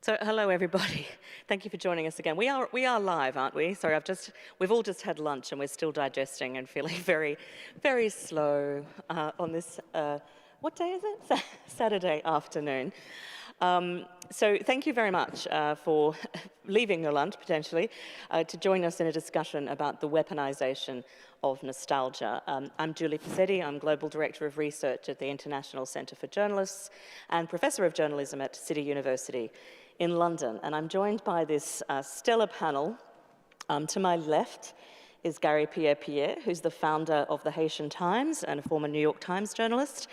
So hello everybody. Thank you for joining us again. We are live, aren't we? Sorry, we've all just had lunch and we're still digesting and feeling very, very slow on this, what day is it? Saturday afternoon. So thank you very much for leaving your lunch, potentially, to join us in a discussion about the weaponization of nostalgia. I'm Julie Pizzetti. I'm Global Director of Research at the International Centre for Journalists and Professor of Journalism at City University in London. And I'm joined by this stellar panel. To my left is Gary Pierre, who's the founder of the Haitian Times and a former New York Times journalist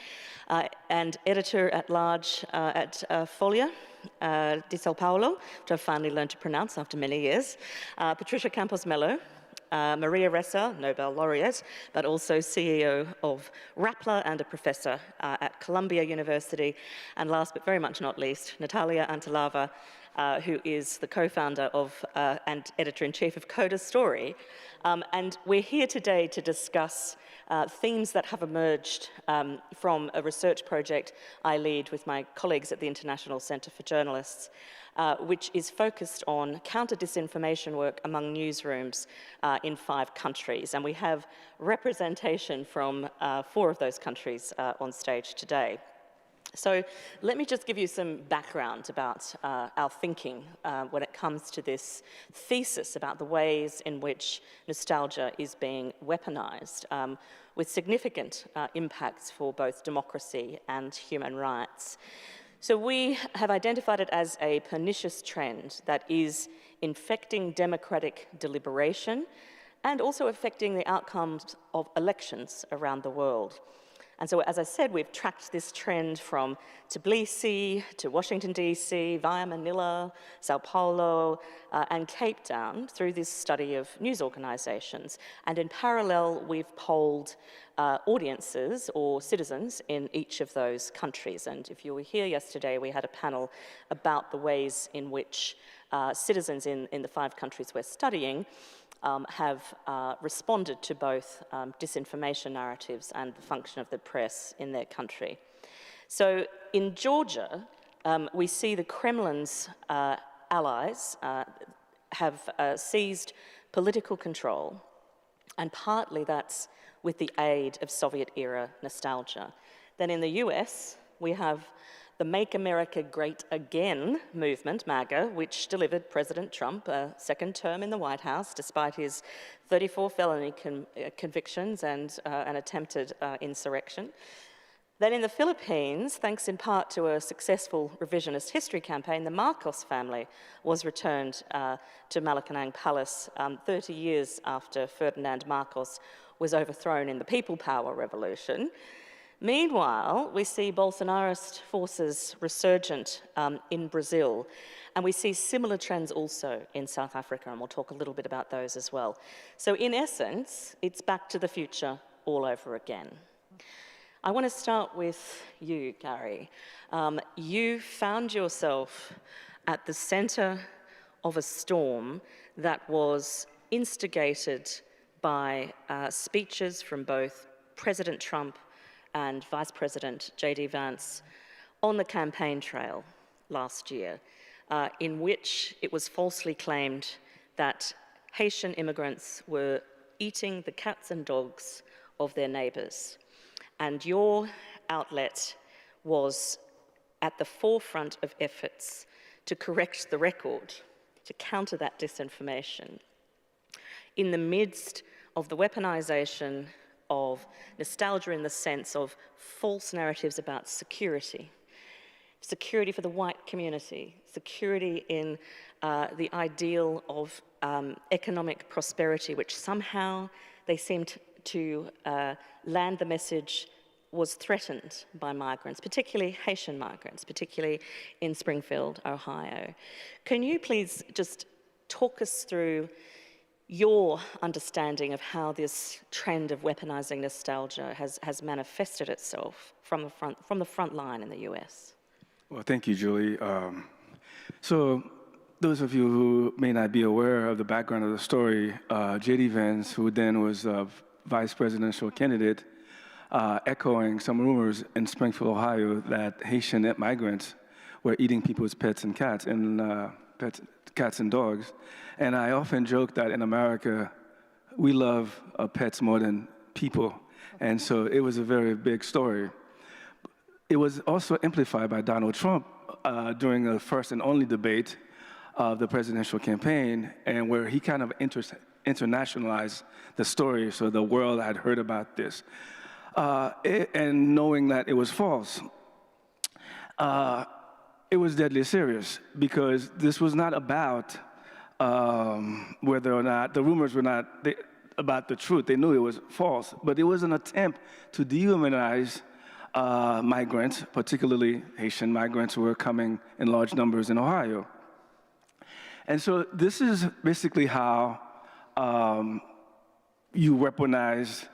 and editor-at-large at Folha de Sao Paulo, which I've finally learned to pronounce after many years. Patricia Campos Melo, Maria Ressa, Nobel laureate, but also CEO of Rappler and a professor at Columbia University. And last but very much not least, Natalia Antalava, who is the co-founder of and editor-in-chief of Coda Story. And we're here today to discuss themes that have emerged from a research project I lead with my colleagues at the International Centre for Journalists, which is focused on counter-disinformation work among newsrooms in 5 countries. And we have representation from 4 of those countries on stage today. So let me just give you some background about our thinking when it comes to this thesis about the ways in which nostalgia is being weaponized, with significant impacts for both democracy and human rights. So we have identified it as a pernicious trend that is infecting democratic deliberation and also affecting the outcomes of elections around the world. And so, as I said, we've tracked this trend from Tbilisi to Washington, D.C., via Manila, Sao Paulo, and Cape Town through this study of news organizations. And in parallel, we've polled audiences or citizens in each of those countries. And if you were here yesterday, we had a panel about the ways in which citizens in the 5 countries we're studying have responded to both disinformation narratives and the function of the press in their country. So in Georgia, we see the Kremlin's allies have seized political control, and partly that's with the aid of Soviet-era nostalgia. Then in the US, we have the Make America Great Again movement, MAGA, which delivered President Trump a second term in the White House, despite his 34 felony convictions and an attempted insurrection. Then in the Philippines, thanks in part to a successful revisionist history campaign, the Marcos family was returned to Malacanang Palace 30 years after Ferdinand Marcos was overthrown in the People Power Revolution. Meanwhile, we see Bolsonarist forces resurgent in Brazil, and we see similar trends also in South Africa, and we'll talk a little bit about those as well. So in essence, it's back to the future all over again. I want to start with you, Gary. You found yourself at the center of a storm that was instigated by speeches from both President Trump and Vice President J.D. Vance on the campaign trail last year, in which it was falsely claimed that Haitian immigrants were eating the cats and dogs of their neighbors. And your outlet was at the forefront of efforts to correct the record, to counter that disinformation, in the midst of the weaponization of nostalgia in the sense of false narratives about security. Security for the white community, security in the ideal of economic prosperity, which somehow they seemed to land the message was threatened by migrants, particularly Haitian migrants, particularly in Springfield, Ohio. Can you please just talk us through your understanding of how this trend of weaponizing nostalgia has manifested itself from the front line in the US? Well, thank you, Julie. So those of you who may not be aware of the background of the story, J.D. Vance, who then was a vice presidential candidate, echoing some rumors in Springfield, Ohio, that Haitian migrants were eating people's pets and cats, cats and dogs. And I often joke that in America, we love pets more than people. And so it was a very big story. It was also amplified by Donald Trump during the first and only debate of the presidential campaign, and where he kind of internationalized the story, so the world had heard about this. And knowing that it was false, it was deadly serious, because this was not about whether or not, the rumors were not about the truth. They knew it was false, but it was an attempt to dehumanize migrants, particularly Haitian migrants who were coming in large numbers in Ohio. And so this is basically how you weaponize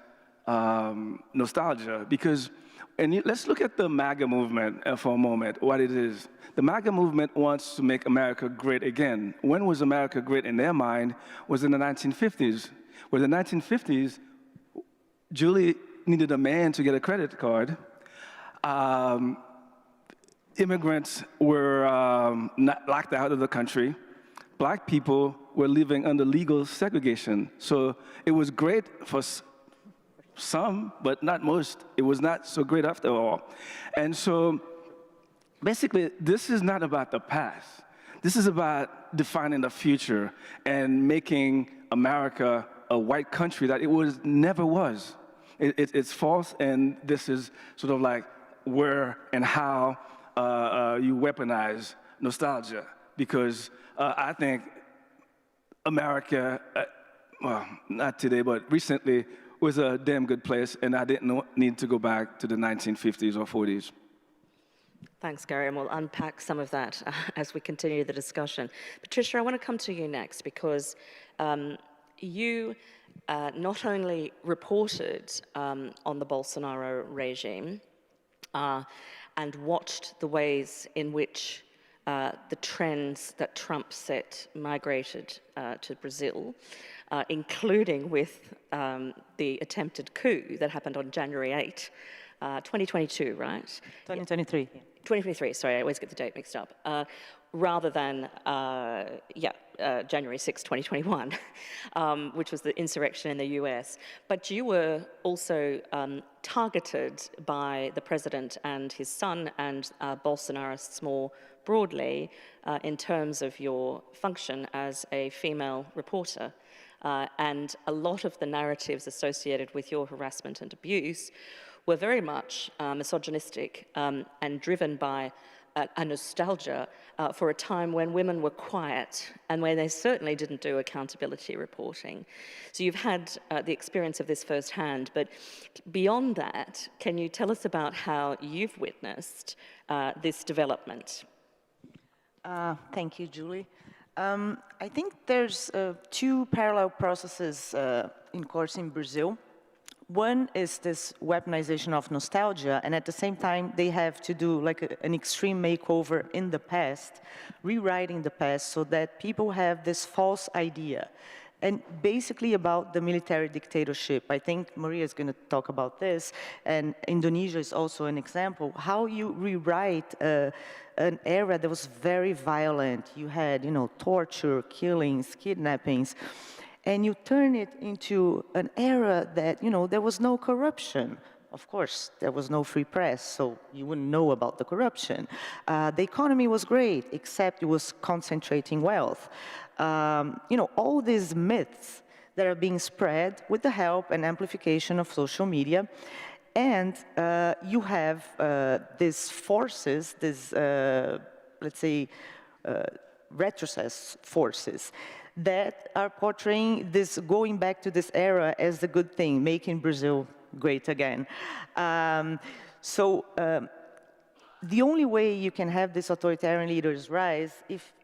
nostalgia, because, let's look at the MAGA movement for a moment, what it is. The MAGA movement wants to make America great again. When was America great in their mind? Was in the 1950s. Where the 1950s, Julie needed a man to get a credit card. Immigrants were not locked out of the country. Black people were living under legal segregation. So it was great for some, but not most. It was not so great after all. And so basically, this is not about the past. This is about defining the future and making America a white country that it never was. It's false, and this is sort of like where and how you weaponize nostalgia. Because I think America, well, not today, but recently, was a damn good place, and I didn't need to go back to the 1950s or 40s. Thanks, Gary, and we'll unpack some of that as we continue the discussion. Patricia, I want to come to you next, because you not only reported on the Bolsonaro regime and watched the ways in which the trends that Trump set migrated to Brazil, including with the attempted coup that happened on January 8, 2022, right? 2023. 2023, sorry, I always get the date mixed up. Rather than, January 6, 2021, which was the insurrection in the US. But you were also targeted by the president and his son and Bolsonarists more broadly in terms of your function as a female reporter. And a lot of the narratives associated with your harassment and abuse were very much misogynistic and driven by a nostalgia for a time when women were quiet and where they certainly didn't do accountability reporting. So you've had the experience of this firsthand, but beyond that, can you tell us about how you've witnessed this development? Thank you, Julie. I think there's two parallel processes in course in Brazil. One is this weaponization of nostalgia, and at the same time, they have to do like an extreme makeover in the past, rewriting the past so that people have this false idea. And basically about the military dictatorship. I think Maria is going to talk about this, and Indonesia is also an example, how you rewrite an era that was very violent. You had, torture, killings, kidnappings, and you turn it into an era that, there was no corruption. Of course, there was no free press, so you wouldn't know about the corruption. The economy was great, except it was concentrating wealth. All these myths that are being spread with the help and amplification of social media. And you have these forces, these, let's say, retrocess forces that are portraying this, going back to this era as the good thing, making Brazil great again. The only way you can have these authoritarian leaders rise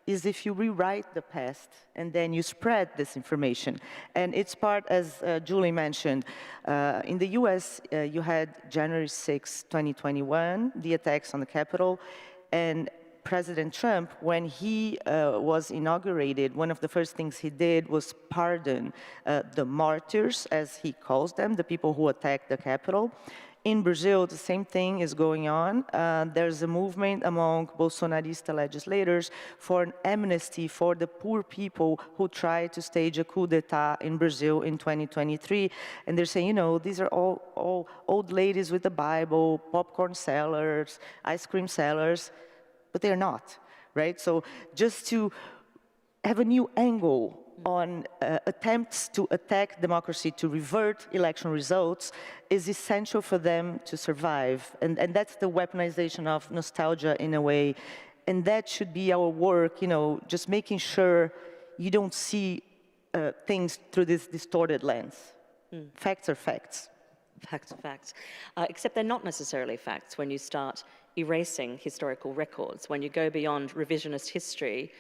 is if you rewrite the past and then you spread this information. And it's part, as Julie mentioned, in the US, you had January 6, 2021, the attacks on the Capitol, and President Trump, when he was inaugurated, one of the first things he did was pardon the martyrs, as he calls them, the people who attacked the Capitol. In Brazil, the same thing is going on. There's a movement among Bolsonarist legislators for an amnesty for the poor people who tried to stage a coup d'etat in Brazil in 2023. And they're saying, you know, these are all old ladies with the Bible, popcorn sellers, ice cream sellers, but they're not, right? So just to have a new angle on attempts to attack democracy, to revert election results, is essential for them to survive. And that's the weaponization of nostalgia in a way. And that should be our work, you know, just making sure you don't see things through this distorted lens. Facts are facts. Facts are facts. Except they're not necessarily facts when you start erasing historical records, when you go beyond revisionist history,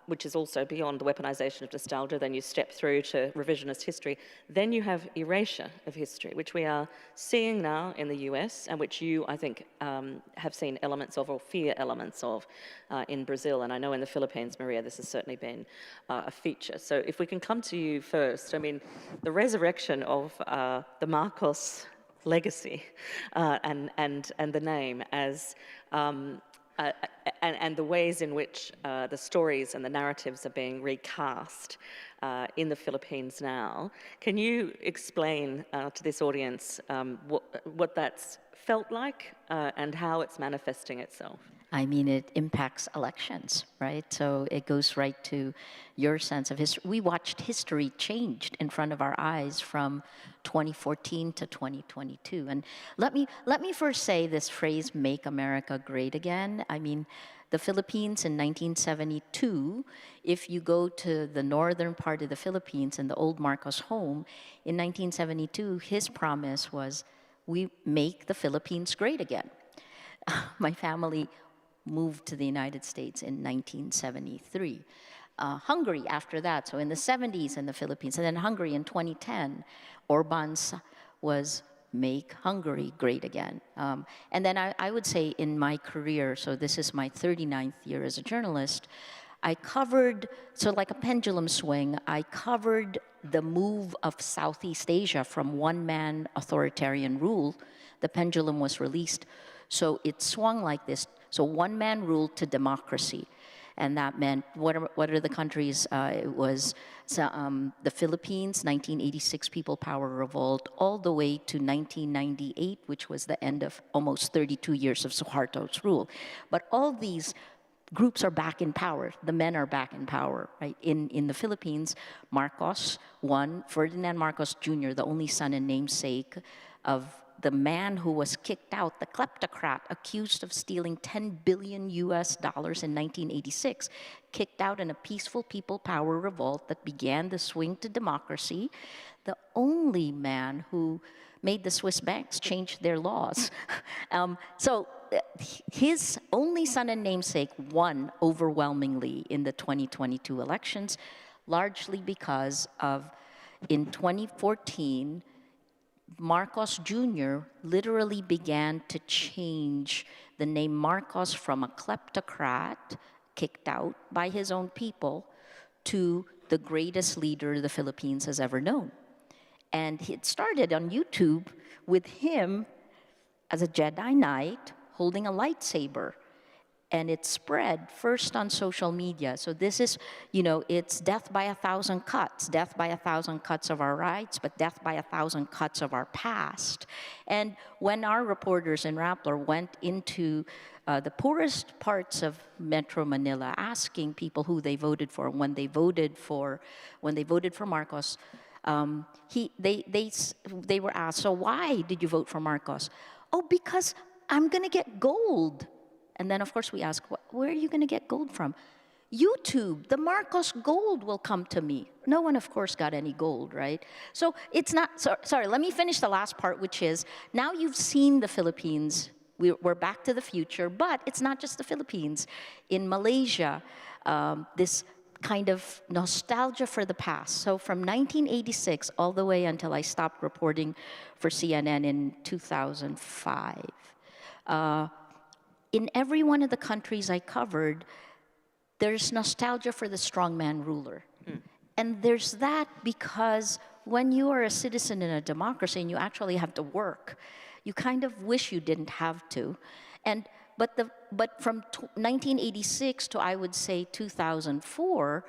which is also beyond the weaponization of nostalgia, then you step through to revisionist history, then you have erasure of history, which we are seeing now in the US, and which you, I think, have seen elements of, or fear elements of, in Brazil. And I know in the Philippines, Maria, this has certainly been a feature. So if we can come to you first, I mean, the resurrection of the Marcos legacy and the name as and the ways in which the stories and the narratives are being recast in the Philippines now. Can you explain to this audience what that's felt like and how it's manifesting itself? I mean, it impacts elections, right? So it goes right to your sense of history. We watched history changed in front of our eyes from 2014 to 2022. And let me first say this phrase, "Make America Great Again." I mean, the Philippines in 1972, if you go to the northern part of the Philippines and the old Marcos home, in 1972, his promise was, "We make the Philippines great again." My family moved to the United States in 1973. Hungary after that, so in the 70s in the Philippines, and then Hungary in 2010, Orban's was "Make Hungary Great Again." And then I would say in my career, so this is my 39th year as a journalist, I covered, so like a pendulum swing, I covered the move of Southeast Asia from one-man authoritarian rule. The pendulum was released, so it swung like this. So one-man rule to democracy. And that meant, what are the countries? It was the Philippines, 1986 People Power Revolt, all the way to 1998, which was the end of almost 32 years of Suharto's rule. But all these groups are back in power. The men are back in power, right? In the Philippines, Marcos won, Ferdinand Marcos Jr., the only son and namesake of the man who was kicked out, the kleptocrat accused of stealing $10 billion in 1986, kicked out in a peaceful people power revolt that began the swing to democracy, the only man who made the Swiss banks change their laws. So his only son and namesake won overwhelmingly in the 2022 elections, largely because of, in 2014, Marcos Jr. literally began to change the name Marcos from a kleptocrat, kicked out by his own people, to the greatest leader the Philippines has ever known. And it started on YouTube with him as a Jedi Knight holding a lightsaber. And it spread first on social media. So this is, you know, it's death by 1,000 cuts, death by 1,000 cuts of our rights, but death by 1,000 cuts of our past. And when our reporters in Rappler went into the poorest parts of Metro Manila, asking people who they voted for, when they voted for Marcos, they were asked, "So why did you vote for Marcos?" "Oh, because I'm gonna get gold." And then, of course, we ask, where are you going to get gold from? YouTube, the Marcos gold will come to me. No one, of course, got any gold, right? So it's not, sorry, let me finish the last part, which is, now you've seen the Philippines. We're back to the future, but it's not just the Philippines. In Malaysia, this kind of nostalgia for the past. So from 1986 all the way until I stopped reporting for CNN in 2005, in every one of the countries I covered, there's nostalgia for the strongman ruler. And there's that because when you are a citizen in a democracy and you actually have to work, you kind of wish you didn't have to. But from 1986 to, I would say, 2004,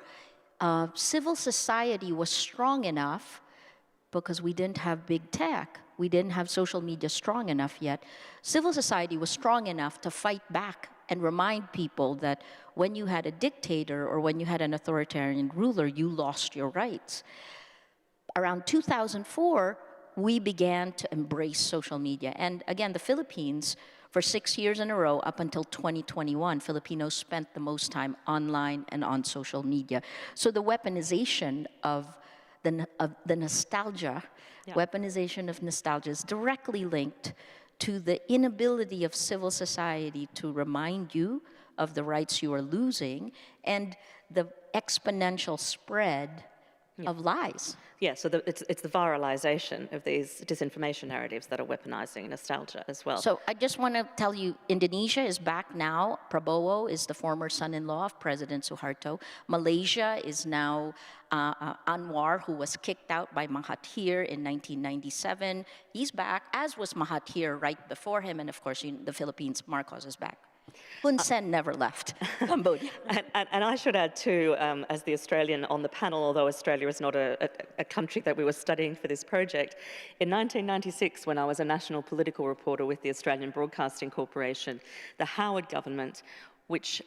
civil society was strong enough, because we didn't have big tech, we didn't have social media strong enough yet. Civil society was strong enough to fight back and remind people that when you had a dictator or when you had an authoritarian ruler, you lost your rights. Around 2004, we began to embrace social media. And again, the Philippines, for 6 years in a row, up until 2021, Filipinos spent the most time online and on social media. So the weaponization of the nostalgia, weaponization of nostalgia is directly linked to the inability of civil society to remind you of the rights you are losing and the exponential spread of lies. Yeah, so it's the viralization of these disinformation narratives that are weaponizing nostalgia as well. So I just want to tell you, Indonesia is back now. Prabowo is the former son-in-law of President Suharto. Malaysia is now Anwar, who was kicked out by Mahathir in 1997. He's back, as was Mahathir right before him. And of course, the Philippines, Marcos is back. Hun Sen never left Cambodia. And I should add too, as the Australian on the panel, although Australia is not a country that we were studying for this project, in 1996, when I was a national political reporter with the Australian Broadcasting Corporation, the Howard government, which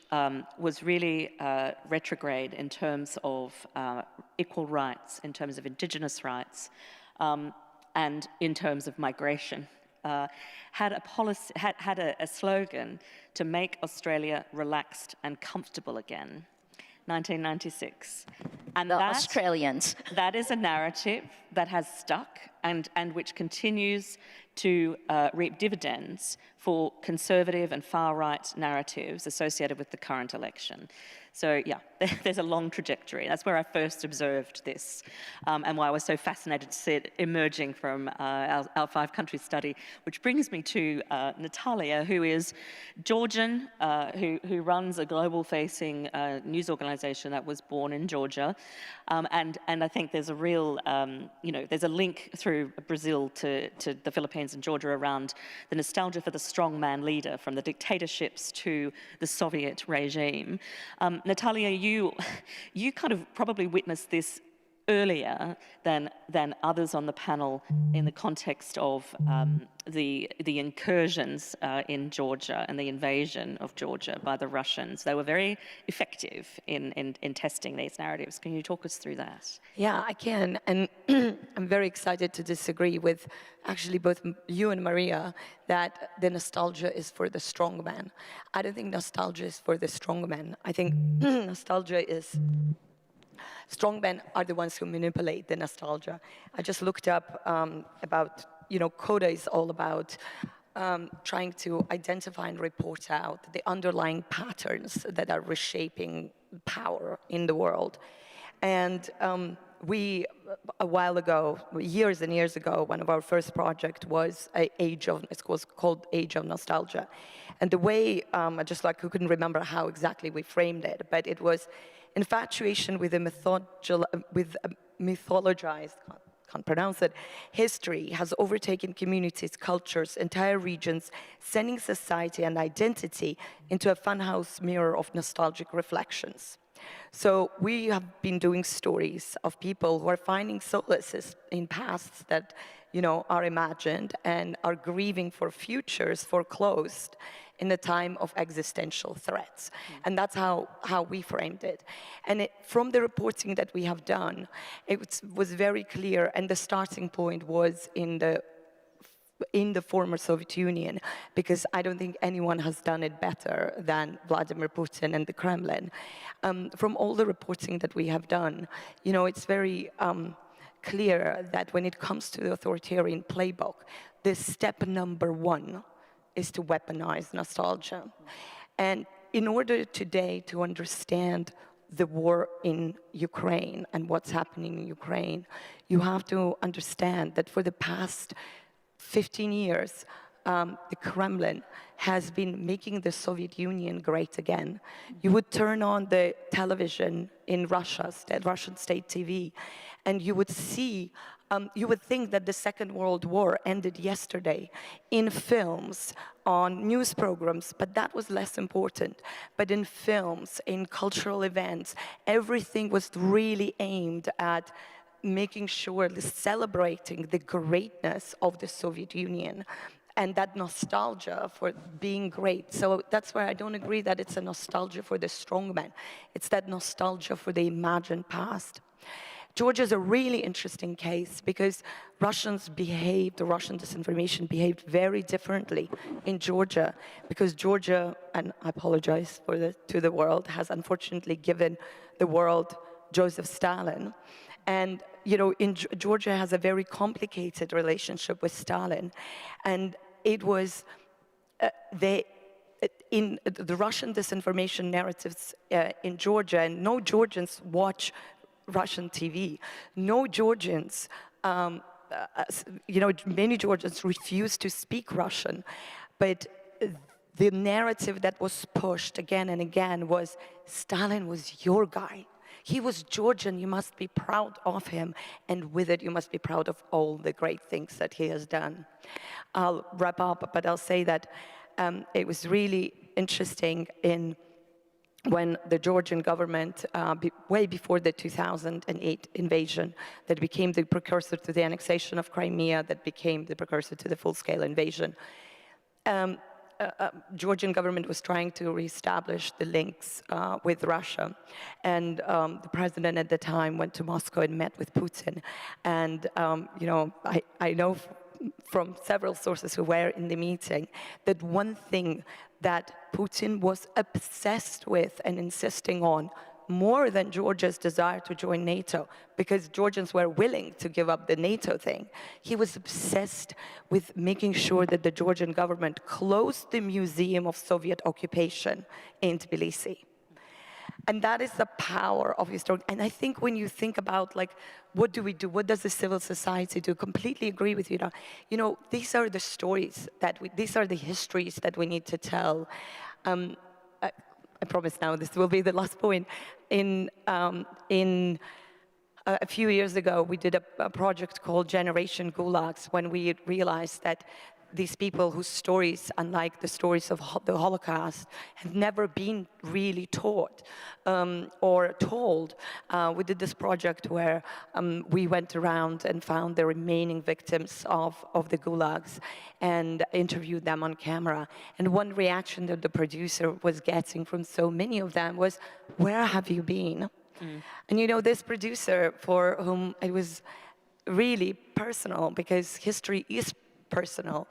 was really retrograde in terms of equal rights, in terms of Indigenous rights, and in terms of migration, had a policy, had a slogan to make Australia relaxed and comfortable again. 1996. And the Australians. That is a narrative that has stuck and which continues to reap dividends for conservative and far-right narratives associated with the current election. So yeah, there's a long trajectory. That's where I first observed this, and why I was so fascinated to see it emerging from our 5-country study, which brings me to Natalia, who is Georgian, who runs a global-facing news organization that was born in Georgia, and I think there's a real, there's a link through Brazil to the Philippines and Georgia around the nostalgia for the strongman leader, from the dictatorships to the Soviet regime. Natalia, you kind of probably witnessed this earlier than others on the panel in the context of the incursions in Georgia and the invasion of Georgia by the Russians. They were very effective in testing these narratives. Can you talk us through that? Yeah, I can. And I'm very excited to disagree with actually both you and Maria that the nostalgia is for the strong man. I don't think nostalgia is for the strong man. I think nostalgia is... Strong men are the ones who manipulate the nostalgia. I just looked up about, CODA is all about trying to identify and report out the underlying patterns that are reshaping power in the world. And we, a while ago, years and years ago, one of our first projects was it was called Age of Nostalgia. And the way, I just couldn't remember how exactly we framed it, but it was infatuation with a mythologized, can't pronounce it, history has overtaken communities, cultures, entire regions, sending society and identity into a funhouse mirror of nostalgic reflections. So we have been doing stories of people who are finding solaces in pasts that, are imagined and are grieving for futures foreclosed in a time of existential threats. And that's how we framed it. And from the reporting that we have done, it was very clear, and the starting point was in the former Soviet Union, because I don't think anyone has done it better than Vladimir Putin and the Kremlin. From all the reporting that we have done, it's very clear that when it comes to the authoritarian playbook, the step number 1 is to weaponize nostalgia. And in order today to understand the war in Ukraine and what's happening in Ukraine, you have to understand that for the past 15 years, the Kremlin has been making the Soviet Union great again. You would turn on the television in Russia, Russian state TV, and you would see You would think that the Second World War ended yesterday in films, on news programs, but that was less important. But in films, in cultural events, everything was really aimed at making sure, celebrating the greatness of the Soviet Union and that nostalgia for being great. So that's where I don't agree that it's a nostalgia for the strongman. It's that nostalgia for the imagined past. Georgia is a really interesting case because Russians behaved, the Russian disinformation behaved very differently in Georgia, because Georgia, and I apologize to the world, has unfortunately given the world Joseph Stalin. And Georgia has a very complicated relationship with Stalin. And it was, in the Russian disinformation narratives in Georgia, and no Georgians watch Russian TV. No Georgians, many Georgians refuse to speak Russian, but the narrative that was pushed again and again was Stalin was your guy. He was Georgian, you must be proud of him, and with it you must be proud of all the great things that he has done. I'll wrap up, but I'll say that it was really interesting when the Georgian government, way before the 2008 invasion, that became the precursor to the annexation of Crimea, that became the precursor to the full-scale invasion, Georgian government was trying to reestablish the links with Russia. And the president at the time went to Moscow and met with Putin. And, I know from several sources who were in the meeting that one thing that Putin was obsessed with and insisting on, more than Georgia's desire to join NATO, because Georgians were willing to give up the NATO thing. He was obsessed with making sure that the Georgian government closed the Museum of Soviet Occupation in Tbilisi. And that is the power of history. And I think when you think about, what do we do? What does the civil society do? Completely agree with you. These are the stories these are the histories that we need to tell. I promise now this will be the last point. A few years ago, we did a project called Generation Gulags, when we realized that these people whose stories, unlike the stories of the Holocaust, have never been really taught or told. We did this project where we went around and found the remaining victims of the gulags and interviewed them on camera. And one reaction that the producer was getting from so many of them was, "Where have you been?" And this producer, for whom it was really personal, because history is personal.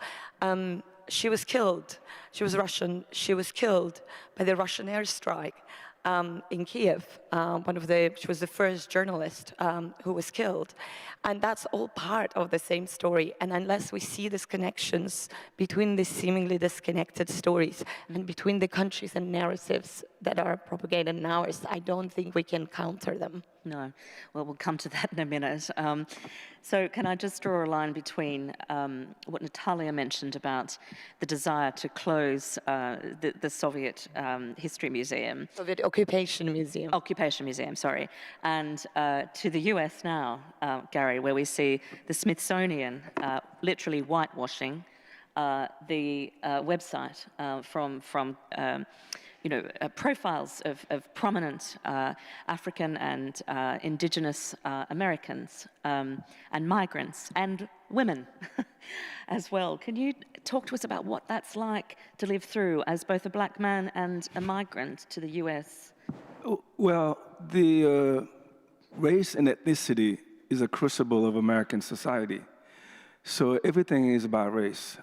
She was killed. She was Russian. She was killed by the Russian airstrike in Kiev. She was the first journalist who was killed. And that's all part of the same story. And unless we see these connections between these seemingly disconnected stories and between the countries and narratives that are propagated in ours, I don't think we can counter them. No. Well, we'll come to that in a minute. So can I just draw a line between what Natalia mentioned about the desire to close the Soviet History Museum. Soviet Occupation Museum. Occupation Museum, sorry. And to the US now, Gary, where we see the Smithsonian literally whitewashing the website from profiles of prominent African and indigenous Americans and migrants and women as well. Can you talk to us about what that's like to live through as both a black man and a migrant to the US? Well, the race and ethnicity is a crucible of American society. So everything is about race.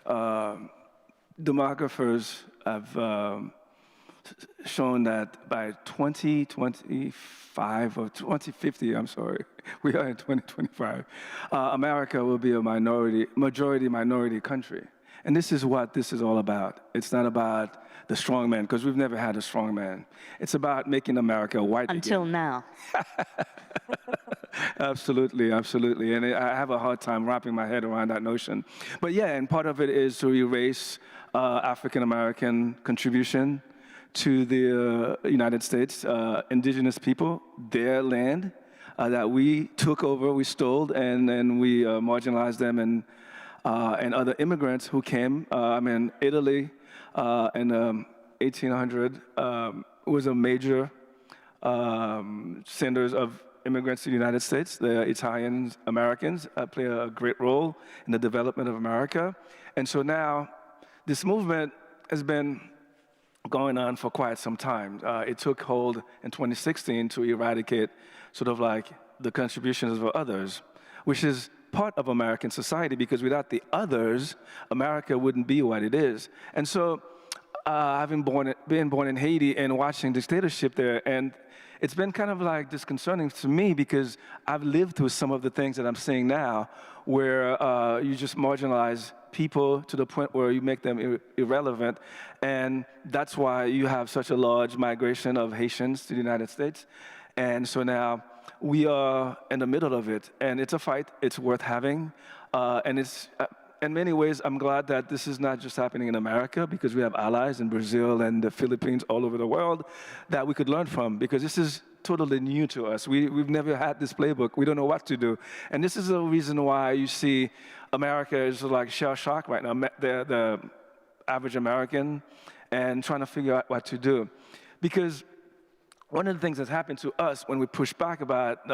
Demographers have shown that by 2025 or 2050, we are in 2025, America will be a majority minority country. And this is what this is all about. It's not about the strong man, because we've never had a strong man. It's about making America white Until again. now. Absolutely, absolutely. And I have a hard time wrapping my head around that notion. But yeah, and part of it is to erase African-American contribution to the United States, indigenous people, their land, that we took over, we stole, and we marginalized them, and other immigrants who came. I mean, Italy in 1800 was a major senders of immigrants to the United States. The Italians, Americans play a great role in the development of America. And so now, this movement has been going on for quite some time. It took hold in 2016 to eradicate sort of like the contributions of others, which is part of American society, because without the others, America wouldn't be what it is. And so, having been born in Haiti and watching dictatorship there, and it's been kind of like disconcerting to me because I've lived through some of the things that I'm seeing now, where you just marginalize people to the point where you make them irrelevant, and that's why you have such a large migration of Haitians to the United States. And so now we are in the middle of it, and it's a fight. It's worth having, and it's. In many ways, I'm glad that this is not just happening in America, because we have allies in Brazil and the Philippines, all over the world, that we could learn from, because this is totally new to us. We've never had this playbook. We don't know what to do. And this is the reason why you see America is like shell shock right now, the average American, and trying to figure out what to do. Because one of the things that's happened to us when we push back about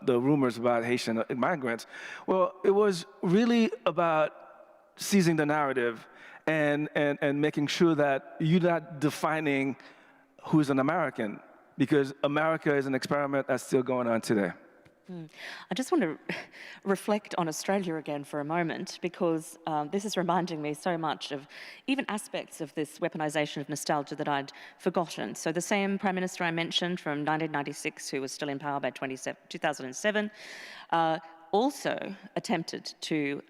the rumors about Haitian migrants, well, it was really about seizing the narrative and making sure that you're not defining who's an American, because America is an experiment that's still going on today. I just want to reflect on Australia again for a moment, because this is reminding me so much of even aspects of this weaponization of nostalgia that I'd forgotten. So the same Prime Minister I mentioned from 1996, who was still in power by 2007, also attempted to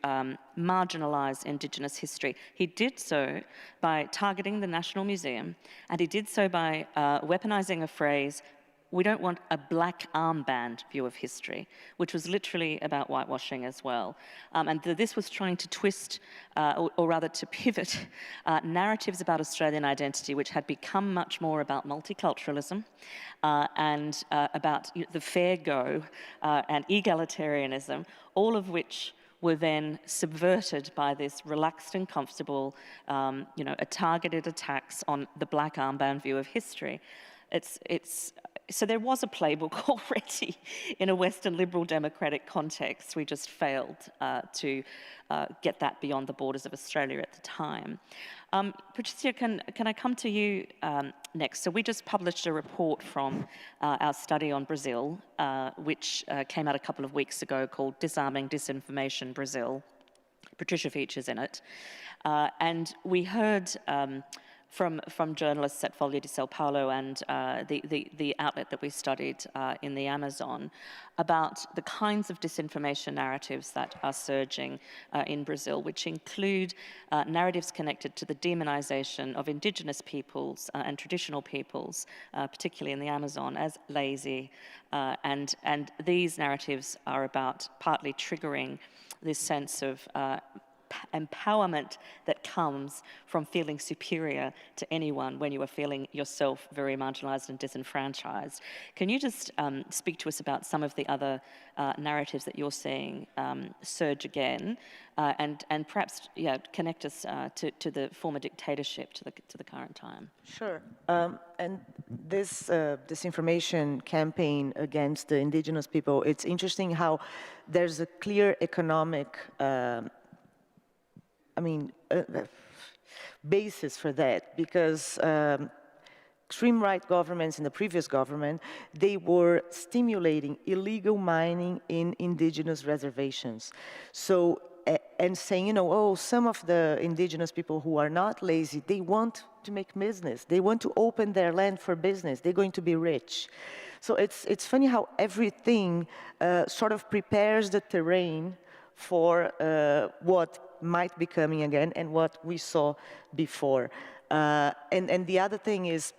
marginalize Indigenous history. He did so by targeting the National Museum, and he did so by weaponizing a phrase, "We don't want a black armband view of history," which was literally about whitewashing as well. And this was trying to twist, or rather to pivot, narratives about Australian identity, which had become much more about multiculturalism and about the fair go and egalitarianism, all of which were then subverted by this relaxed and comfortable, targeted attacks on the black armband view of history. So there was a playbook already in a Western liberal democratic context. We just failed to get that beyond the borders of Australia at the time. Patricia, can I come to you next? So we just published a report from our study on Brazil, which came out a couple of weeks ago, called Disarming Disinformation Brazil. Patricia features in it. And we heard from journalists at Folha de Sao Paulo and the outlet that we studied in the Amazon about the kinds of disinformation narratives that are surging in Brazil, which include narratives connected to the demonization of indigenous peoples and traditional peoples, particularly in the Amazon, as lazy. And these narratives are about partly triggering this sense of empowerment that comes from feeling superior to anyone when you are feeling yourself very marginalized and disenfranchised. Can you just speak to us about some of the other narratives that you're seeing surge again, and perhaps connect us to the former dictatorship, to the current time? Sure. And this disinformation campaign against the indigenous people, it's interesting how there's a clear economic basis for that, because extreme right governments in the previous government, they were stimulating illegal mining in indigenous reservations. So, and saying, some of the indigenous people who are not lazy, they want to make business. They want to open their land for business. They're going to be rich. So it's funny how everything sort of prepares the terrain for what might be coming again and what we saw before. And the other thing is,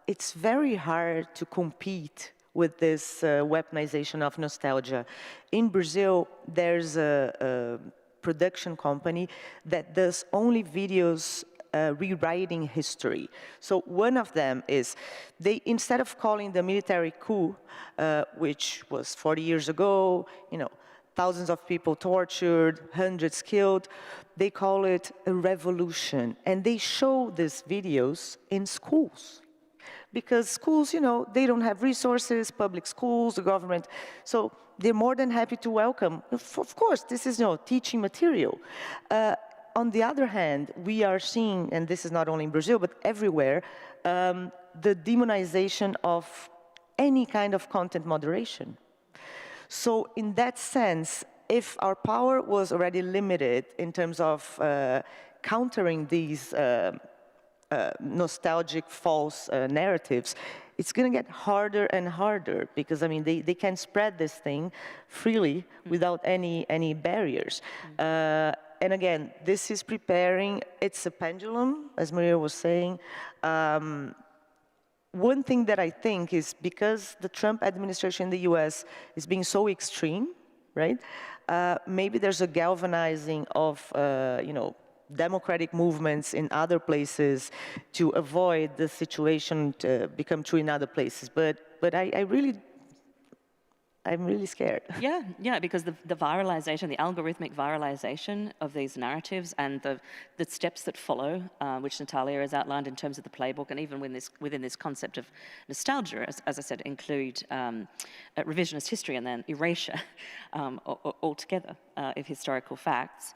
it's very hard to compete with this weaponization of nostalgia. In Brazil, there's a production company that does only videos rewriting history. So one of them is, they, instead of calling the military coup, which was 40 years ago, you know, thousands of people tortured, hundreds killed, they call it a revolution. And they show these videos in schools. Because schools, you know, they don't have resources, public schools, the government, so they're more than happy to welcome. Of course, this is, you know, teaching material. On the other hand, we are seeing, and this is not only in Brazil, but everywhere, the demonization of any kind of content moderation. So in that sense, if our power was already limited in terms of countering these nostalgic false narratives, it's going to get harder and harder because, I mean, they can spread this thing freely without any barriers. And again, this is preparing, it's a pendulum, as Maria was saying. One thing that I think is because the Trump administration in the US is being so extreme, right? Maybe there's a galvanizing of, you know, democratic movements in other places to avoid the situation to become true in other places. But I'm really scared. Yeah, because the viralization, the algorithmic viralization of these narratives and the steps that follow, which Natalia has outlined in terms of the playbook, and even within this concept of nostalgia, as I said, include revisionist history and then erasure altogether of historical facts.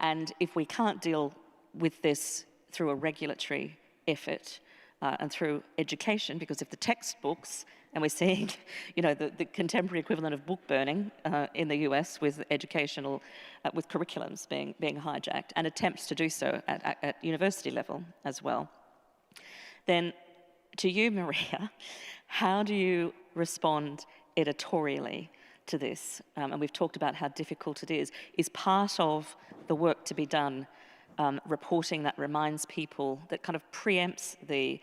And if we can't deal with this through a regulatory effort and through education, because if the textbooks, and we're seeing, you know, the contemporary equivalent of book burning in the US with educational, with curriculums being hijacked, and attempts to do so at university level as well, then to you, Maria, how do you respond editorially to this? And we've talked about how difficult it is. Is part of the work to be done reporting that reminds people, that kind of preempts these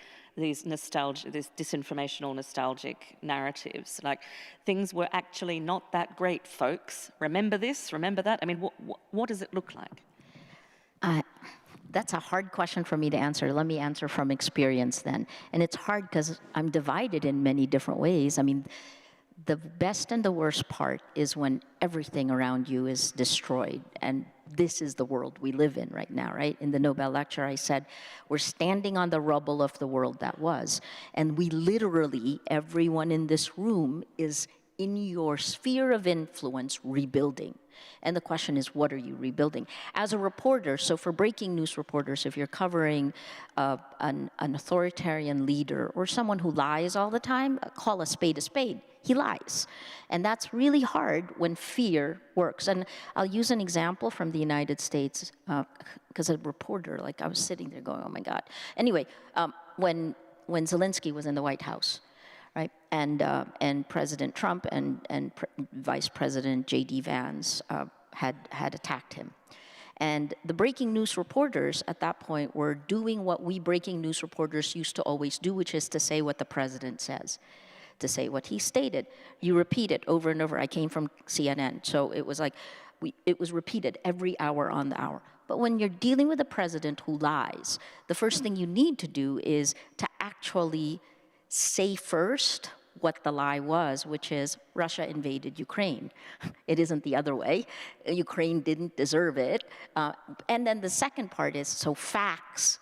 disinformational nostalgic narratives, like things were actually not that great, folks. Remember this, remember that? I mean, what does it look like? That's a hard question for me to answer. Let me answer from experience then. And it's hard because I'm divided in many different ways. I mean, the best and the worst part is when everything around you is destroyed. And this is the world we live in right now, right? In the Nobel lecture, I said, we're standing on the rubble of the world that was. And we literally, everyone in this room is in your sphere of influence rebuilding. And the question is, what are you rebuilding? As a reporter, so for breaking news reporters, if you're covering an authoritarian leader or someone who lies all the time, call a spade a spade. He lies. And that's really hard when fear works. And I'll use an example from the United States, because a reporter, like I was sitting there going, oh my God. Anyway, when Zelensky was in the White House, right? And President Trump and Vice President J.D. Vance had attacked him. And the breaking news reporters at that point were doing what we breaking news reporters used to always do, which is to say what the president says, to say what he stated. You repeat it over and over. I came from CNN, so it was like, it was repeated every hour on the hour. But when you're dealing with a president who lies, the first thing you need to do is to actually say first what the lie was, which is Russia invaded Ukraine. It isn't the other way. Ukraine didn't deserve it. And then the second part is, so facts,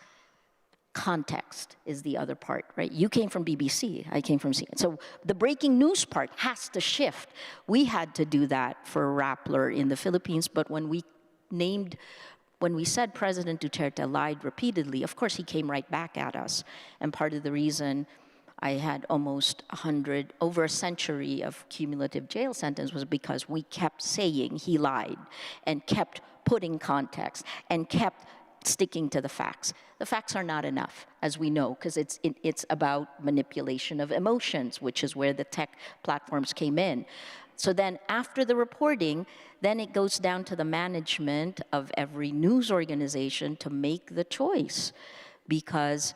context is the other part, right? You came from BBC, I came from CNN. So the breaking news part has to shift. We had to do that for Rappler in the Philippines, but when we said President Duterte lied repeatedly, of course he came right back at us. And part of the reason I had almost over a century of cumulative jail sentence was because we kept saying he lied and kept putting context and kept sticking to the facts. The facts are not enough, as we know, because it's about manipulation of emotions, which is where the tech platforms came in. So then after the reporting, then it goes down to the management of every news organization to make the choice. Because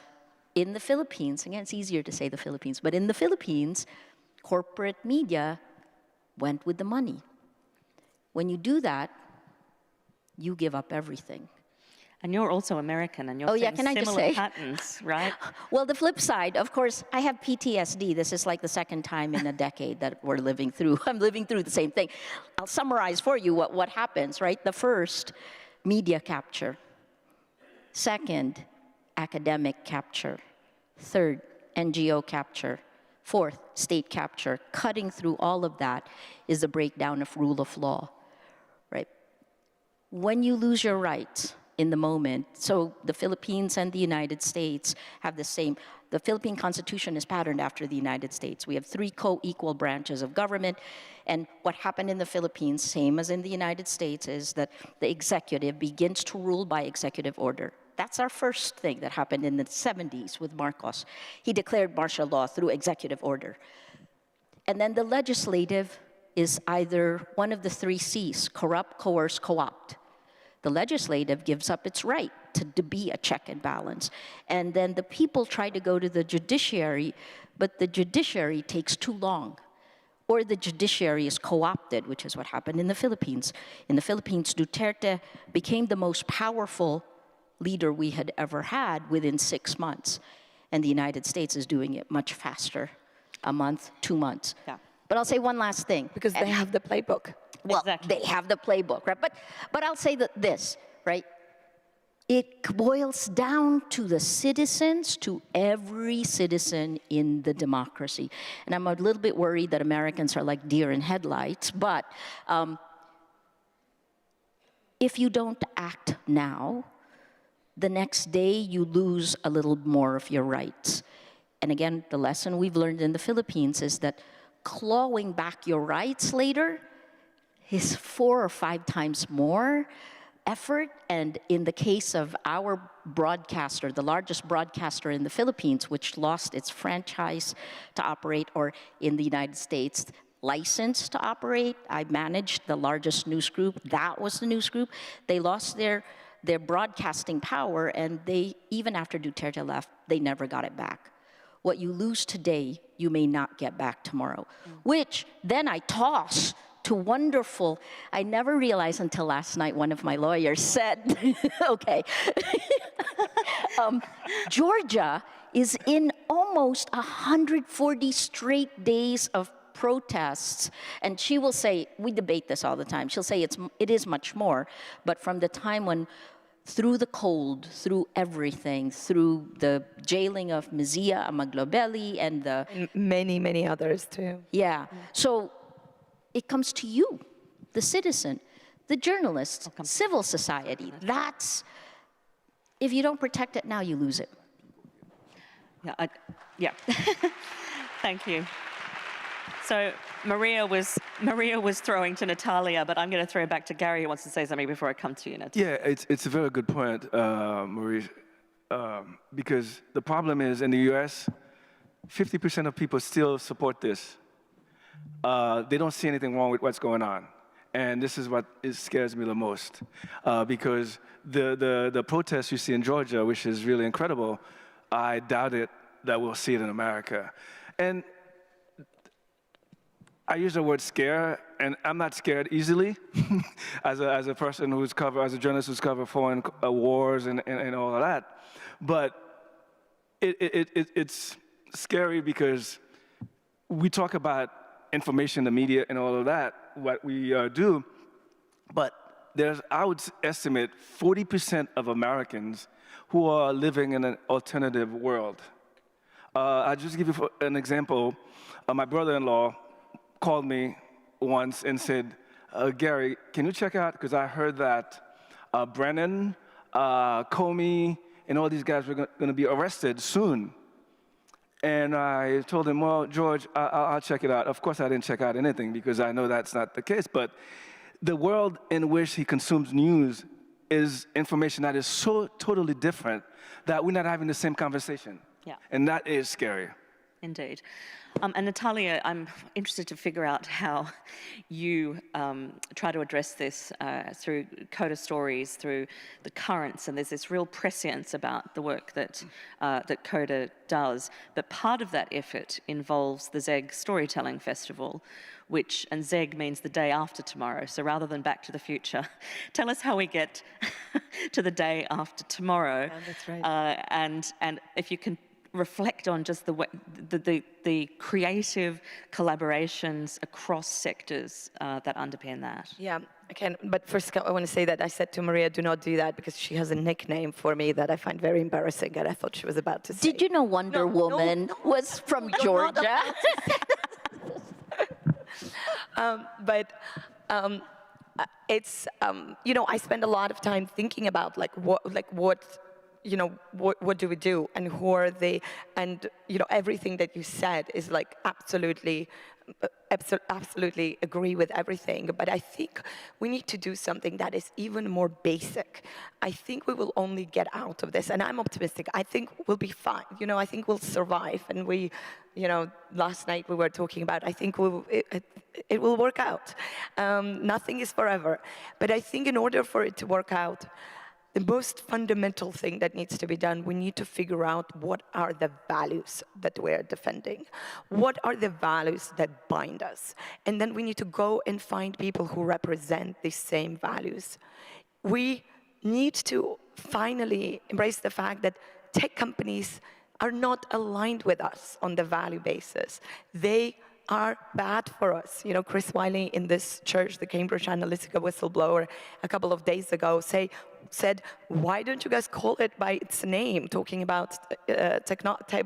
in the Philippines, again, it's easier to say the Philippines, but in the Philippines, corporate media went with the money. When you do that, you give up everything. And you're also American, and you're Oh, yeah, seeing can I just similar say? patterns, right? Well, the flip side, of course, I have PTSD. This is like the second time in a decade that we're living through. I'm living through the same thing. I'll summarize for you what happens, right? The first, media capture. Second, academic capture. Third, NGO capture. Fourth, state capture. Cutting through all of that is the breakdown of rule of law, right? When you lose your rights in the moment, so the Philippines and the United States have the same, the Philippine Constitution is patterned after the United States. We have 3 co-equal branches of government, and what happened in the Philippines, same as in the United States, is that the executive begins to rule by executive order. That's our first thing that happened in the 70s with Marcos. He declared martial law through executive order. And then the legislative is either one of the 3 C's, corrupt, coerce, co-opt. The legislative gives up its right to be a check and balance. And then the people try to go to the judiciary, but the judiciary takes too long. Or the judiciary is co-opted, which is what happened in the Philippines. In the Philippines, Duterte became the most powerful leader we had ever had within 6 months. And the United States is doing it much faster, a month, 2 months. Yeah. But I'll say one last thing. Because they have the playbook. Well, Exactly. they have the playbook, right? But I'll say that this, right? It boils down to the citizens, to every citizen in the democracy. And I'm a little bit worried that Americans are like deer in headlights, but if you don't act now, the next day you lose a little more of your rights. And again, the lesson we've learned in the Philippines is that clawing back your rights later is 4 or 5 times more effort. And in the case of our broadcaster, the largest broadcaster in the Philippines, which lost its franchise to operate, or in the United States, license to operate. I managed the largest news group. That was the news group. They lost their broadcasting power, and they, even after Duterte left, they never got it back. What you lose today, you may not get back tomorrow, which then I toss to wonderful, I never realized until last night, one of my lawyers said, okay, Georgia is in almost 140 straight days of protests, and she will say, we debate this all the time, she'll say it is much more, but from the time when, through the cold, through everything, through the jailing of Mizia Amaglobeli and the... Many, many others too. Yeah, so it comes to you, the citizen, the journalist, civil society. That's, if you don't protect it now, you lose it. Yeah. Thank you. So Maria was throwing to Natalia, but I'm going to throw back to Gary, who wants to say something before I come to you, Natalia. Yeah, it's a very good point, Marie, because the problem is in the US, 50% of people still support this. They don't see anything wrong with what's going on. And this is what scares me the most, because the protests you see in Georgia, which is really incredible, I doubt it that we'll see it in America. And I use the word scare, and I'm not scared easily as a person who's as a journalist who's covered foreign wars and all of that. But it's scary because we talk about information, the media, and all of that, what we do, but there's, I would estimate, 40% of Americans who are living in an alternative world. I'll just give you an example. My brother-in-law called me once and said, Gary, can you check out, because I heard that Brennan, Comey, and all these guys were going to be arrested soon. And I told him, well, George, I'll check it out. Of course, I didn't check out anything because I know that's not the case. But the world in which he consumes news is information that is so totally different that we're not having the same conversation. Yeah. And that is scary. Indeed. And Natalia, I'm interested to figure out how you try to address this through Coda stories, through the currents, and there's this real prescience about the work that, that Coda does. But part of that effort involves the ZEG Storytelling Festival, which, and ZEG means the day after tomorrow, so rather than back to the future, tell us how we get to the day after tomorrow. Yeah, that's right. And if you can reflect on just the creative collaborations across sectors that underpin that. Yeah, I can. But first, I want to say that I said to Maria, do not do that, because she has a nickname for me that I find very embarrassing, and I thought she was about to say. Did you know Wonder Woman was from Georgia? It's you know, I spend a lot of time thinking about what do we do, and who are they, and you know, everything that you said is like absolutely agree with everything, but I think we need to do something that is even more basic. I think we will only get out of this, and I'm optimistic. I think we'll be fine. You know, I think we'll survive, and we, you know, last night we were talking about, I think it will work out. Nothing is forever, but I think in order for it to work out, the most fundamental thing that needs to be done, we need to figure out what are the values that we're defending. What are the values that bind us? And then we need to go and find people who represent these same values. We need to finally embrace the fact that tech companies are not aligned with us on the value basis. They are bad for us. You know, Chris Wiley in this church, the Cambridge Analytica whistleblower, a couple of days ago said, why don't you guys call it by its name, talking about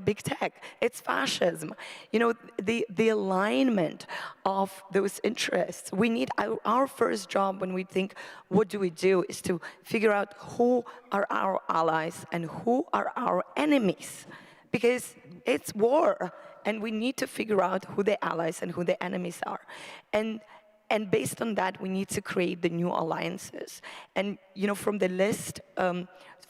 big tech? It's fascism. You know, the alignment of those interests. We need, our first job when we think, what do we do, is to figure out who are our allies and who are our enemies. Because it's war, and we need to figure out who the allies and who the enemies are. And based on that, we need to create the new alliances. And, you know, from the list,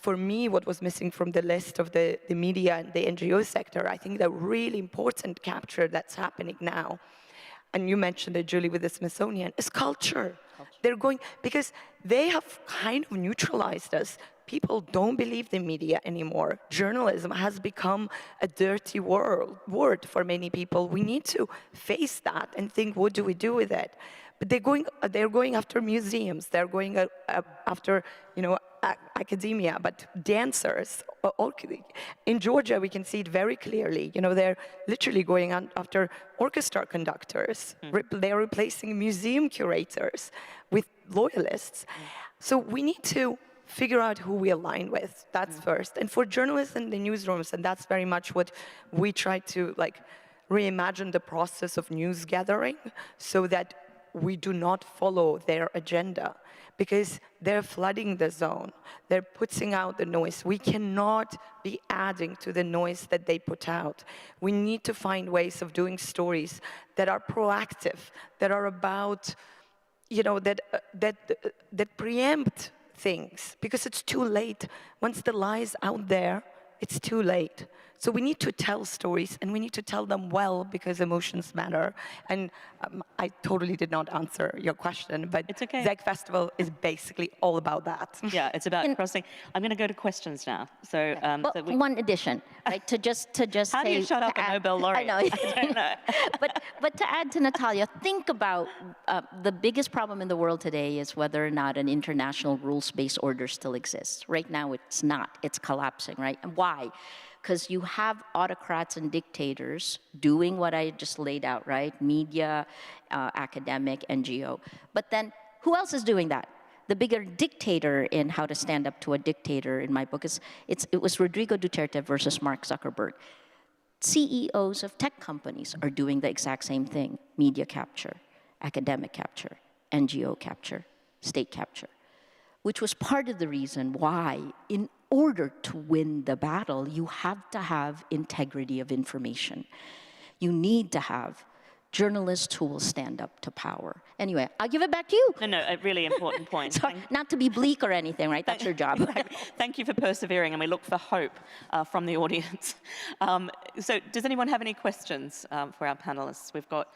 for me, what was missing from the list of the media and the NGO sector, I think the really important capture that's happening now, and you mentioned it, Julie, with the Smithsonian, is culture. They're going, because they have kind of neutralized us. People don't believe the media anymore. Journalism has become a dirty word for many people. We need to face that and think, what do we do with it? But they're going after museums. They're going after, you know, academia, but dancers. In Georgia, we can see it very clearly. You know, they're literally going after orchestra conductors. They're replacing museum curators with loyalists. So we need to figure out who we align with. That's first. And for journalists in the newsrooms, and that's very much what we try to like reimagine the process of news gathering, so that we do not follow their agenda, because they're flooding the zone. They're putting out the noise. We cannot be adding to the noise that they put out. We need to find ways of doing stories that are proactive, that are about, you know, that preempt things, because it's too late. Once the lie is out there, it's too late. So we need to tell stories, and we need to tell them well, because emotions matter. And I totally did not answer your question, but It's okay. ZEG Festival is basically all about that. Yeah, it's about crossing. I'm going to go to questions now. So, Well, so one addition, right? To just how do you shut up a Nobel laureate? I know. I don't know. but to add to Natalia, think about the biggest problem in the world today is whether or not an international rules-based order still exists. Right now, it's not. It's collapsing, right? And why? Because you have autocrats and dictators doing what I just laid out, right? Media, academic, NGO. But then who else is doing that? The bigger dictator in How to Stand Up to a Dictator in my book it was Rodrigo Duterte versus Mark Zuckerberg. CEOs of tech companies are doing the exact same thing: media capture, academic capture, NGO capture, state capture, which was part of the reason why, in order to win the battle, you have to have integrity of information. You need to have journalists who will stand up to power. Anyway, I'll give it back to you. No, a really important point. Sorry, not to be bleak or anything, right? That's your job. Exactly. Thank you for persevering, and we look for hope from the audience. So does anyone have any questions for our panelists? We've got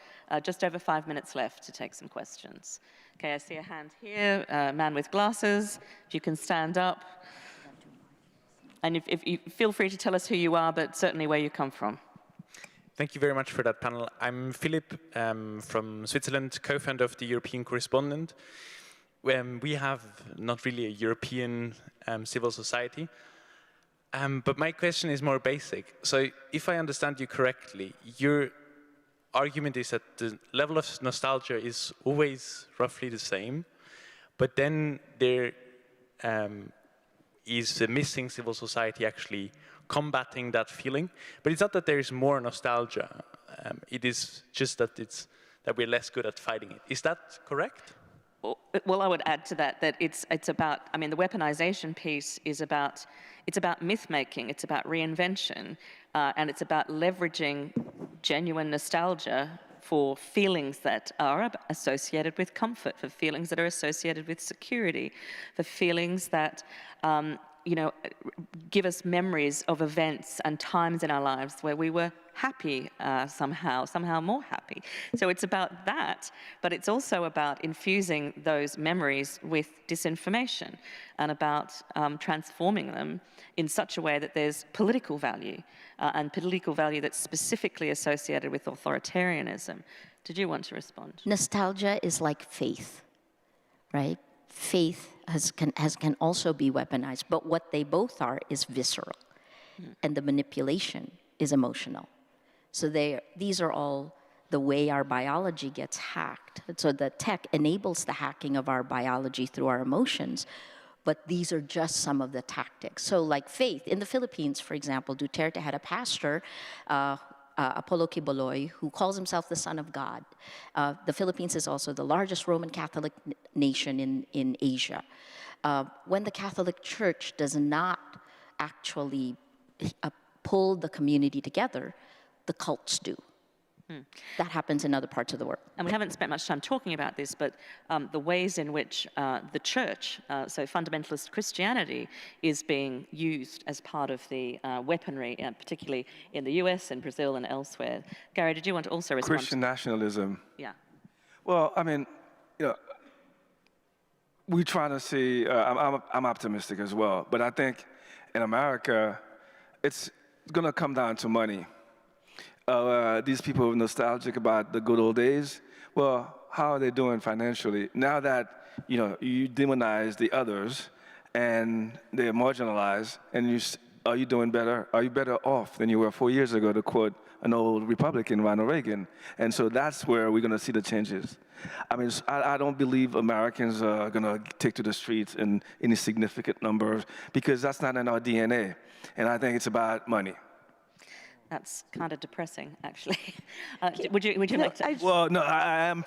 just over 5 minutes left to take some questions. Okay, I see a hand here, a man with glasses. If you can stand up. And if you feel free to tell us who you are, but certainly where you come from. Thank you very much for that panel. I'm Philip from Switzerland, co-founder of the European Correspondent. We have not really a European civil society. But my question is more basic. So if I understand you correctly, your argument is that the level of nostalgia is always roughly the same, but then there is a missing civil society actually combating that feeling. But it's not that there is more nostalgia. It is just that we're less good at fighting it. Is that correct? Well, I would add to that it's about, I mean, the weaponization piece is about, it's about myth-making, it's about reinvention, and it's about leveraging genuine nostalgia for feelings that are associated with comfort, for feelings that are associated with security, for feelings that, you know, give us memories of events and times in our lives where we were happy somehow more happy. So it's about that, but it's also about infusing those memories with disinformation and about transforming them in such a way that there's political value, and political value that's specifically associated with authoritarianism. Did you want to respond? Nostalgia is like faith, right? Faith can also be weaponized, but what they both are is visceral, and the manipulation is emotional. So these are all the way our biology gets hacked. So the tech enables the hacking of our biology through our emotions, but these are just some of the tactics. So like faith, in the Philippines, for example, Duterte had a pastor, Paulo, who calls himself the Son of God. The Philippines is also the largest Roman Catholic nation in Asia. When the Catholic Church does not actually pull the community together, the cults do. That happens in other parts of the world. And we haven't spent much time talking about this, but the ways in which the church, so fundamentalist Christianity, is being used as part of the weaponry, particularly in the US and Brazil and elsewhere. Gary, did you want to also respond? Christian nationalism. Yeah. Well, I mean, you know, we try to see, I'm optimistic as well, but I think in America, it's going to come down to money. These people are nostalgic about the good old days. Well, how are they doing financially? Now that, you know, you demonize the others and they're marginalized, and are you doing better? Are you better off than you were 4 years ago, to quote an old Republican, Ronald Reagan? And so that's where we're going to see the changes. I mean, I don't believe Americans are going to take to the streets in any significant numbers, because that's not in our DNA. And I think it's about money. That's kind of depressing, actually. Would you like to? Well, no, I am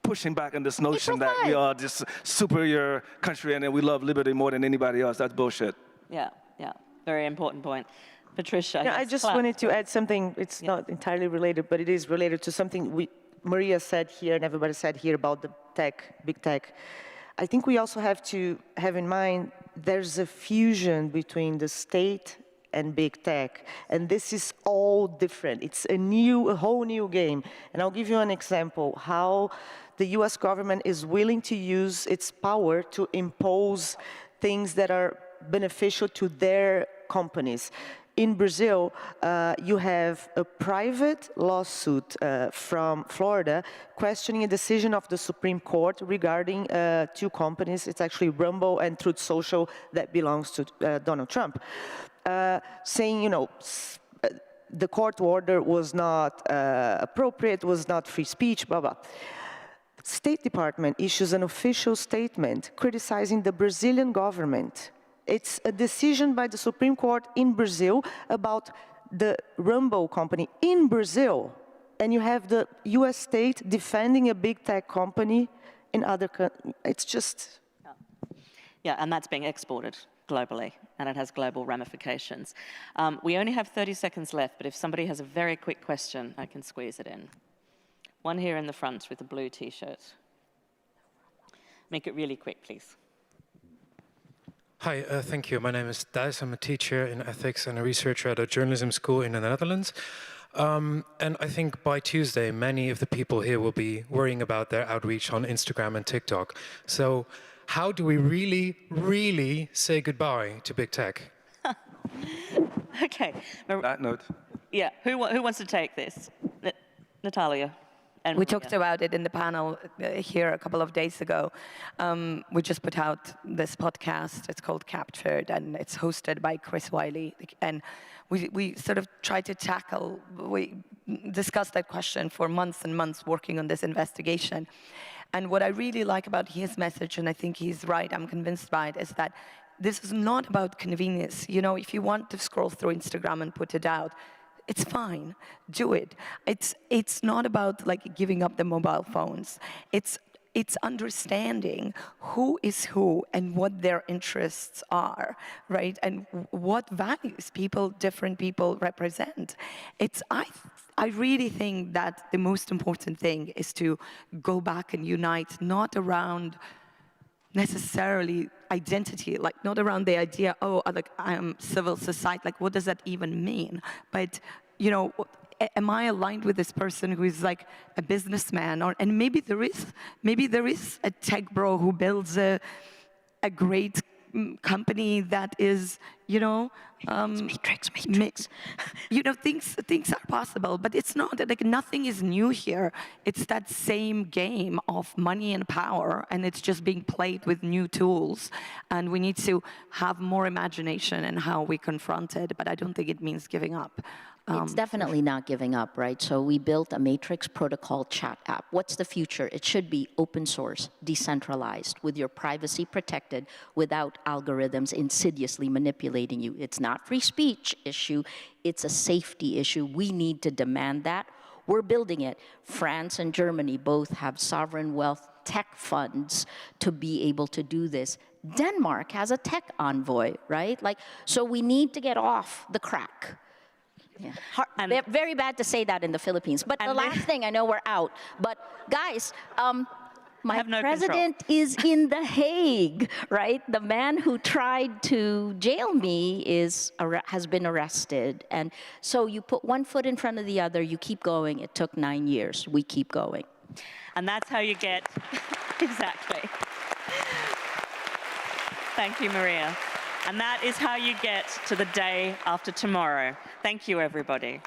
pushing back on this notion that we are this superior country and that we love liberty more than anybody else. That's bullshit. Yeah, very important point. Patricia. Yeah, I just wanted to add something. It's not entirely related, but it is related to something Maria said here and everybody said here about the tech, big tech. I think we also have to have in mind there's a fusion between the state and big tech, and this is all different. It's a whole new game. And I'll give you an example how the US government is willing to use its power to impose things that are beneficial to their companies. In Brazil, you have a private lawsuit from Florida questioning a decision of the Supreme Court regarding two companies. It's actually Rumble and Truth Social that belongs to Donald Trump. Saying, you know, the court order was not appropriate, was not free speech, blah, blah. State Department issues an official statement criticizing the Brazilian government. It's a decision by the Supreme Court in Brazil about the Rumble company in Brazil. And you have the US state defending a big tech company in other countries. It's just... Yeah, and that's being exported globally, and it has global ramifications. We only have 30 seconds left, but if somebody has a very quick question, I can squeeze it in. One here in the front with the blue T-shirt. Make it really quick, please. Hi, thank you. My name is Thijs. I'm a teacher in ethics and a researcher at a journalism school in the Netherlands. And I think by Tuesday, many of the people here will be worrying about their outreach on Instagram and TikTok. So how do we really, really say goodbye to big tech? Okay. That note. Yeah, who wants to take this? Natalia. And We talked about it in the panel here a couple of days ago. We just put out this podcast. It's called Captured, and it's hosted by Chris Wiley. And we sort of tried to tackle, we discussed that question for months and months working on this investigation. And what I really like about his message, and I think he's right, I'm convinced by it, is that this is not about convenience. You know, if you want to scroll through Instagram and put it out, it's fine, do it. It's not about like giving up the mobile phones. It's understanding who is who and what their interests are, right? And what values different people represent. I really think that the most important thing is to go back and unite, not around necessarily identity, like not around the idea, oh, like I am civil society, like what does that even mean? But, you know, am I aligned with this person who is like a businessman? And maybe there is a tech bro who builds a great company that is, you know, Matrix. You know, things are possible, but it's not, like nothing is new here. It's that same game of money and power, and it's just being played with new tools. And we need to have more imagination in how we confront it, but I don't think it means giving up. It's definitely not giving up, right? So we built a Matrix protocol chat app. What's the future? It should be open source, decentralized, with your privacy protected, without algorithms insidiously manipulating you. It's not free speech issue, it's a safety issue. We need to demand that. We're building it. France and Germany both have sovereign wealth tech funds to be able to do this. Denmark has a tech envoy, right? Like, so we need to get off the crack. Yeah. They're very bad to say that in the Philippines. But the last thing, I know we're out, but guys, my president is in The Hague, right? The man who tried to jail me has been arrested. And so you put one foot in front of the other, you keep going. It took 9 years. We keep going. And that's how you get, exactly. Thank you, Maria. And that is how you get to the day after tomorrow. Thank you, everybody.